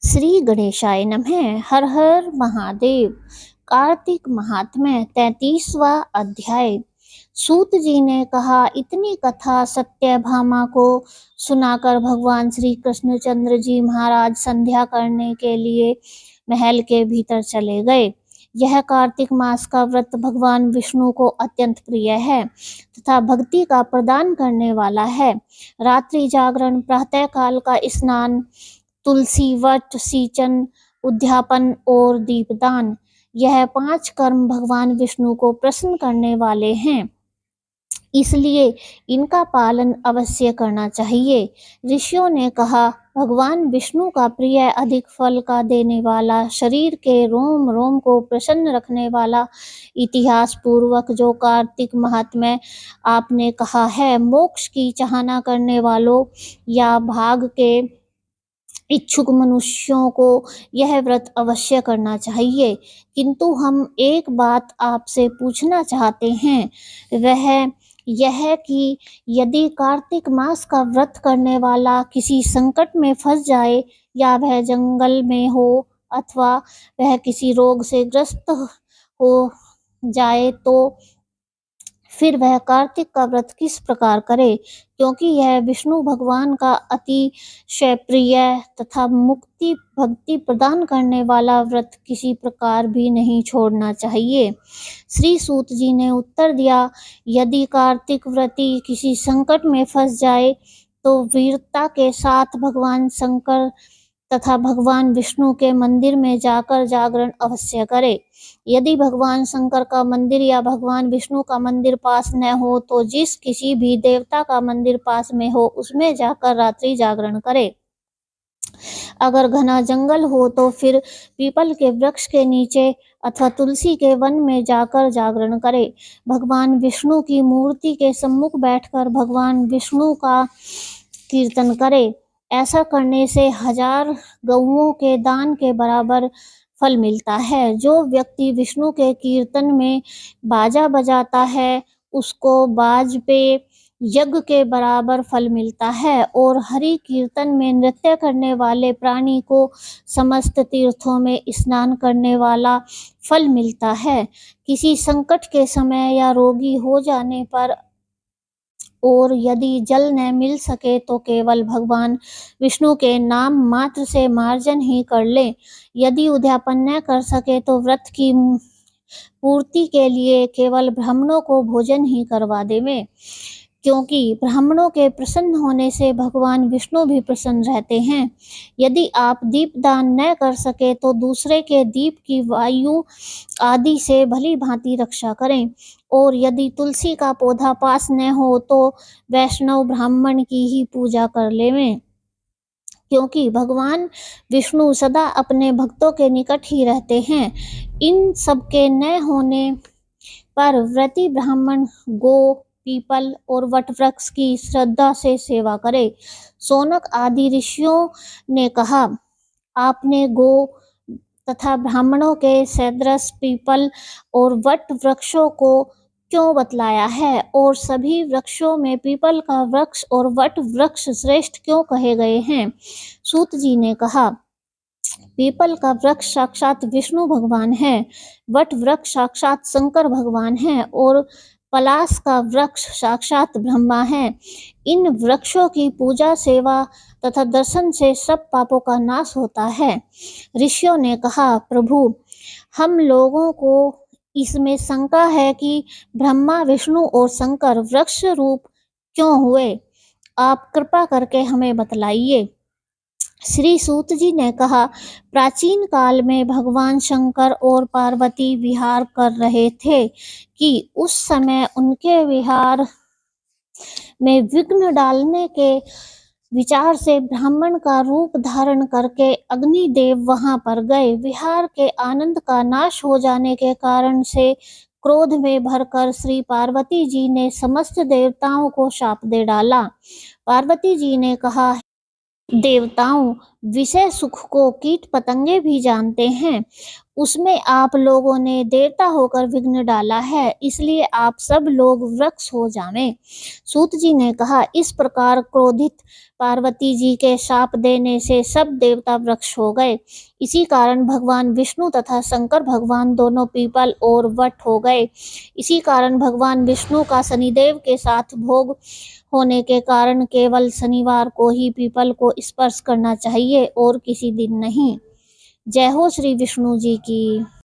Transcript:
श्री गणेशाय नमः। हर हर महादेव। कार्तिक महात्म्य 33वां अध्याय। सूत जी ने कहा, इतनी कथा सत्यभामा को सुनाकर भगवान श्री कृष्णचंद्र जी महाराज संध्या करने के लिए महल के भीतर चले गए। यह कार्तिक मास का व्रत भगवान विष्णु को अत्यंत प्रिय है तथा भक्ति का प्रदान करने वाला है। रात्रि जागरण, प्रातः काल का स्नान, तुलसी वट, सींचन, उद्यापन और दीपदान, यह 5 कर्म भगवान विष्णु को प्रसन्न करने वाले हैं, इसलिए इनका पालन अवश्य करना चाहिए। ऋषियों ने कहा, भगवान विष्णु का प्रिय, अधिक फल का देने वाला, शरीर के रोम रोम को प्रसन्न रखने वाला इतिहास पूर्वक जो कार्तिक महात्म्य आपने कहा है, मोक्ष की चाहना करने वालों या भाग के इच्छुक मनुष्यों को यह व्रत अवश्य करना चाहिए। किंतु हम एक बात आपसे पूछना चाहते हैं, वह यह कि यदि कार्तिक मास का व्रत करने वाला किसी संकट में फंस जाए, या वह जंगल में हो अथवा वह किसी रोग से ग्रस्त हो जाए, तो फिर वह कार्तिक का व्रत किस प्रकार करे, क्योंकि यह विष्णु भगवान का अतिशय प्रिय तथा मुक्ति भक्ति प्रदान करने वाला व्रत किसी प्रकार भी नहीं छोड़ना चाहिए। श्री सूत जी ने उत्तर दिया, यदि कार्तिक व्रती किसी संकट में फंस जाए तो वीरता के साथ भगवान शंकर तथा भगवान विष्णु के मंदिर में जाकर जागरण अवश्य करे। यदि भगवान शंकर का मंदिर या भगवान विष्णु का मंदिर पास न हो तो जिस किसी भी देवता का मंदिर पास में हो उसमें जाकर रात्रि जागरण करे। अगर घना जंगल हो तो फिर पीपल के वृक्ष के नीचे अथवा तुलसी के वन में जाकर जागरण करे। भगवान विष्णु की मूर्ति के सम्मुख बैठकर भगवान विष्णु का कीर्तन करे। ऐसा करने से 1000 गौओं के दान के बराबर फल मिलता है। जो व्यक्ति विष्णु के कीर्तन में बाजा बजाता है उसको बाज पे यज्ञ के बराबर फल मिलता है, और हरि कीर्तन में नृत्य करने वाले प्राणी को समस्त तीर्थों में स्नान करने वाला फल मिलता है। किसी संकट के समय या रोगी हो जाने पर और यदि जल न मिल सके तो केवल भगवान विष्णु के नाम मात्र से मार्जन ही कर ले। यदि उद्यापन न कर सके तो व्रत की पूर्ति के लिए केवल ब्राह्मणों को भोजन ही करवा देवे, क्योंकि ब्राह्मणों के प्रसन्न होने से भगवान विष्णु भी प्रसन्न रहते हैं। यदि आप दीपदान न कर सके तो दूसरे के दीप की वायु आदि से भली भांति रक्षा करें, और यदि तुलसी का पौधा पास न हो तो वैष्णव ब्राह्मण की ही पूजा कर लेवें, क्योंकि भगवान विष्णु सदा अपने भक्तों के निकट ही रहते हैं। इन सब के न होने पर व्रती ब्राह्मण गो, पीपल और वट वृक्ष की श्रद्धा से सेवा करे। शौनक आदि ऋषियों ने कहा, आपने गो तथा ब्राह्मणों के सदृश पीपल और वट वृक्षों को क्यों बतलाया है, और सभी वृक्षों में पीपल का वृक्ष और वट वृक्ष श्रेष्ठ क्यों कहे गए हैं। सूत जी ने कहा, पीपल का वृक्ष साक्षात विष्णु भगवान है, वट वृक्ष साक्षात शंकर भगवान है, और पलाश का वृक्ष साक्षात ब्रह्मा है। इन वृक्षों की पूजा, सेवा तथा दर्शन से सब पापों का नाश होता है। ऋषियों ने कहा, प्रभु, हम लोगों को इसमें शंका है कि ब्रह्मा, विष्णु और शंकर वृक्ष रूप क्यों हुए, आप कृपा करके हमें बतलाइए। श्री सूत जी ने कहा, प्राचीन काल में भगवान शंकर और पार्वती विहार कर रहे थे कि उस समय उनके विहार में विघ्न डालने के विचार से ब्राह्मण का रूप धारण करके अग्निदेव वहां पर गए। विहार के आनंद का नाश हो जाने के कारण से क्रोध में भरकर श्री पार्वती जी ने समस्त देवताओं को शाप दे डाला। पार्वती जी ने कहा, देवताओं, विषय सुख को कीट पतंगे भी जानते हैं, उसमें आप लोगों ने देवता होकर विघ्न डाला है, इसलिए आप सब लोग वृक्ष हो जावें। सूत जी ने कहा, इस प्रकार क्रोधित पार्वती जी के शाप देने से सब देवता वृक्ष हो गए। इसी कारण भगवान विष्णु तथा शंकर भगवान दोनों पीपल और वट हो गए। इसी कारण भगवान विष्णु का शनिदेव के साथ भोग होने के कारण केवल शनिवार को ही पीपल को स्पर्श करना चाहिए और किसी दिन नहीं। जय हो श्री विष्णु जी की।